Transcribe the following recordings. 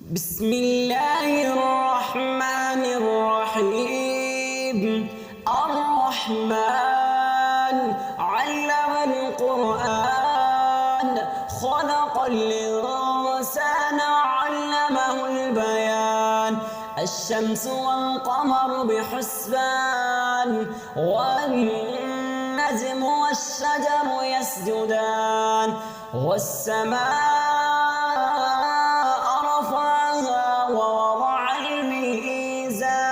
بسم الله الرحمن الرحيم. الرحمن علم القرآن خلق الإنسان علمه البيان. الشمس والقمر بحسبان والنجم والشجر يسجدان والسماء رفعها ووضع الميزان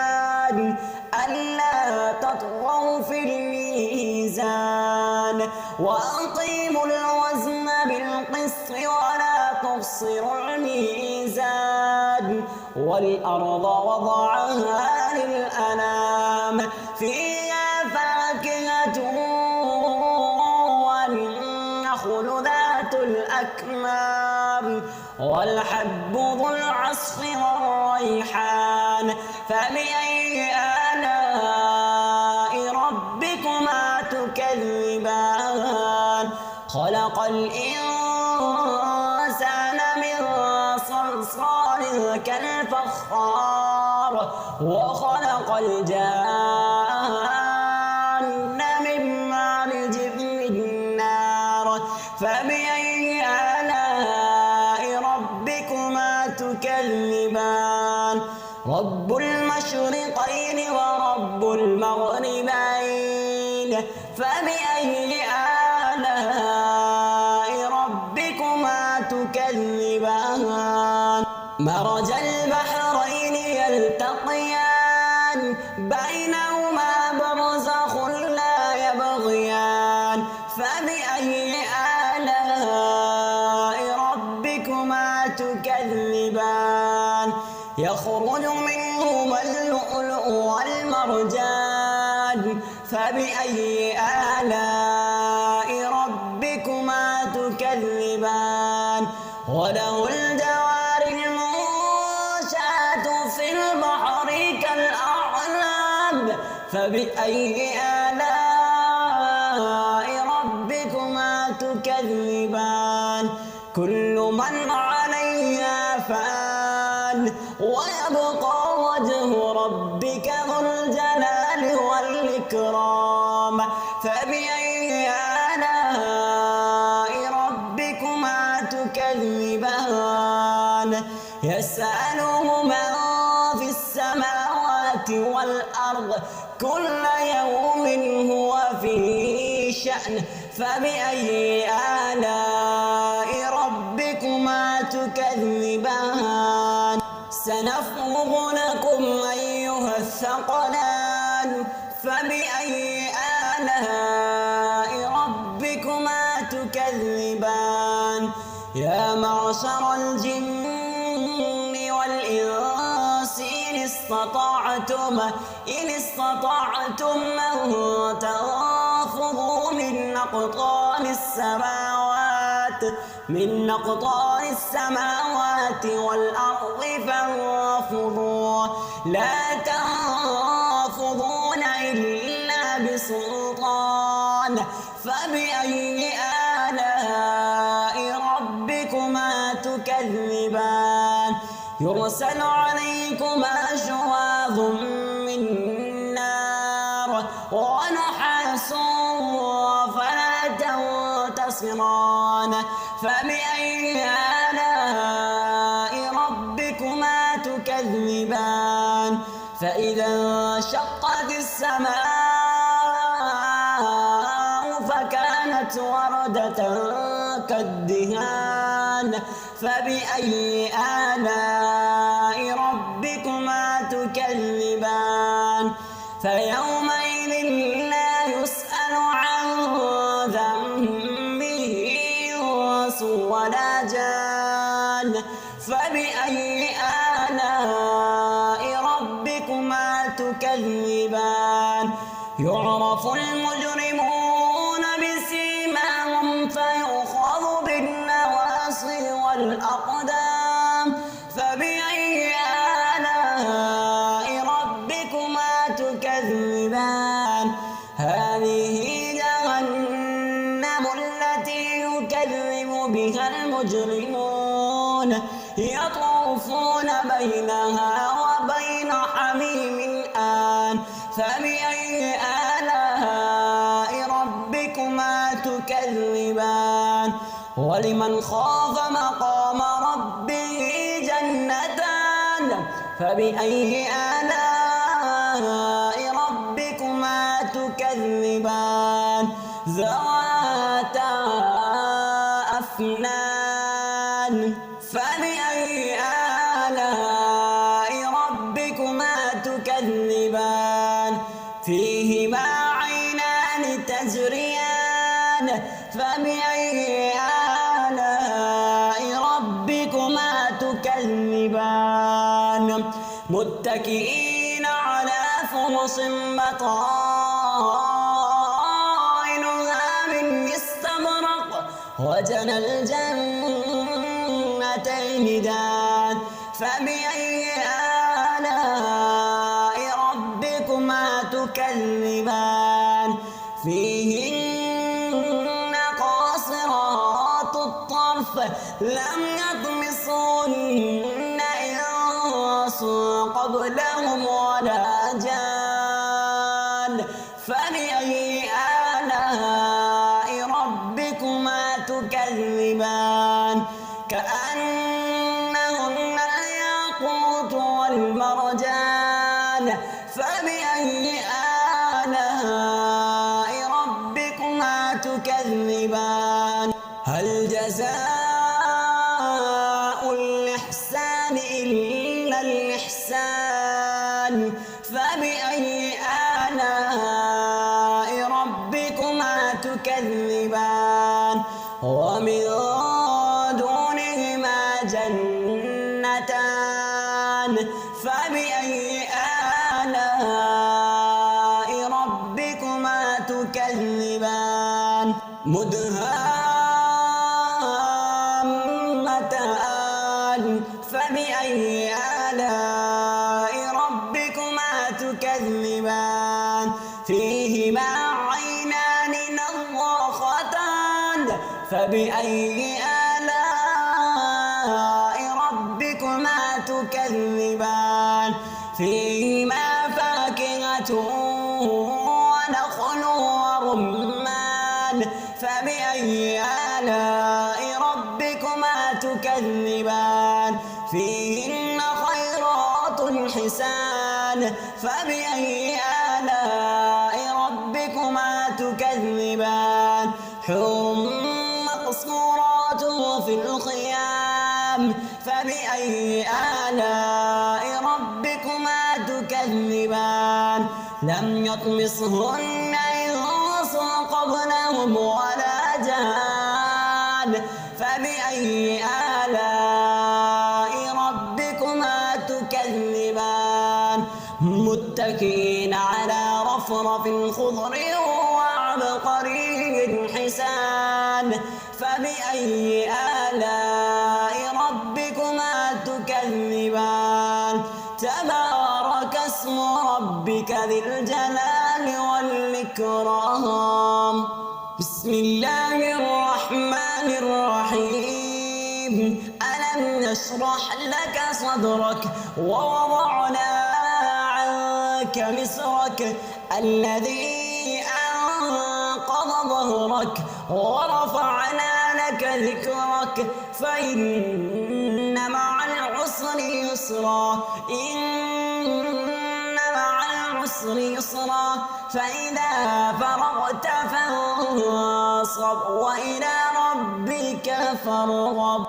ألا تطغوا في الميزان وأقيموا الوزن بالقسط ولا تخسروا الميزان والأرض وضعها للأنام فيها فاكهة والنخل ذات الأكمام والحب ذو العصف والريحان فبأي آلاء ربكما تكذبان. خلق الإنسان من صلصال كالفخار وخلق الجان من مارج من نار فبأي آلاء ربكما تكذبان. رب المشرقين ورب المغربين فبأي آلاء ربكما تكذبان. مرج البحرين يلتقيان بينهما برزخ لا يبغيان فبأي آلاء ربكما تكذبان. يخرج منهما اللؤلؤ والمرجان فبأي آلاء ربكما تكذبان. وله الجوار المنشآت في البحر كالأعلام فبأي آلاء ربكما تكذبان. كل من عليها فان ويبقى وجه ربك ذو الجلال والإكرام فبأي آلاء ربكما تكذبان. يسأله من في السماوات والأرض كل يوم هو في شأن فبأي آلاء ربكما تكذبان. سنفرغ لكم أيها الثقلان فبأي آلاء ربكما تكذبان. يا معشر الجن والإنس إن استطعتم أن تنفذوا من أقطار السماوات والأرض فانفذوا لا تنفذون إلا بسلطان فبأي آلاء ربكما تكذبان. يرسل عليكما شواظ من نار ونحاس فلا تنتصران فبأي آلاء ربكما تكذبان. فإذا انشقت السماء فكانت وردة كالدهان فبأي آلاء ربكما تكذبان. فيومئذ لا يسأل عن ذنبه إنس ولا جان فبأي آلاء ربكما تكذبان. يعرف المجرمون بسيماهم فيؤخذ بالنواصي والأقدام فبأي آلاء ربكما تكذبان. هذه جهنم التي يكذب بها المجرمون يطوفون بينها وبين حميم آن فبأي آلاء ربكما تكذبان ولمن خاف مقام ربه جنتان فبأي آلاء ربكما تكذبان ذواتا أفنان فبأي آلاء ربكما تكذبان فيهما عينان تجريان فبأي آلاء ربكما تكذبان متكئين على فرش بطائنها من استبرق وجنى الجنتين دان فبأي آلاء ربكما تكذبان فيهن قاصرات الطرف لم يطمثهن إنس قبلهم ولا جان فبأي آلاء ربكما تكذبان كأنهن الياقوت والمرجان فبأي آلاء ربكما تكذبان هل جزاء الإحسان إلا الإحسان فبأي آلاء ربكما تكذبان ومن دونهما جنتان فبأي آلاء ربكما تكذبان مدهامتان فبأي آلاء ربكما تكذبان فيهما عينان نضاختان فبأي آلاء ربكما تكذبان فيهما فاكهة ونخل ورمان فبأي آلاء ربكما تكذبان فيهن خيرات حسان فبأي آلاء ربكما تكذبان حور مقصورات في الخيام فبأي آلاء ربكما تكذبان لم يطمثهن إنس قبلهم ولا جان فبأي آلاء ربكما تكذبان متكئين على رفرف خضر وعبقري حسان فبأي آلاء ربكما تكذبان تبارك اسم ربك ذي الجلال والإكرام بسم الله الرحمن الرحيم ألم نشرح لك صدرك ووضعنا عنك وزرك الذي أنقض ظهرك ورفعنا لك ذكرك فإن مع العسر يسرا إن مع العسر يسرا فإذا فرغت فانصب وإلى ربك فارغب.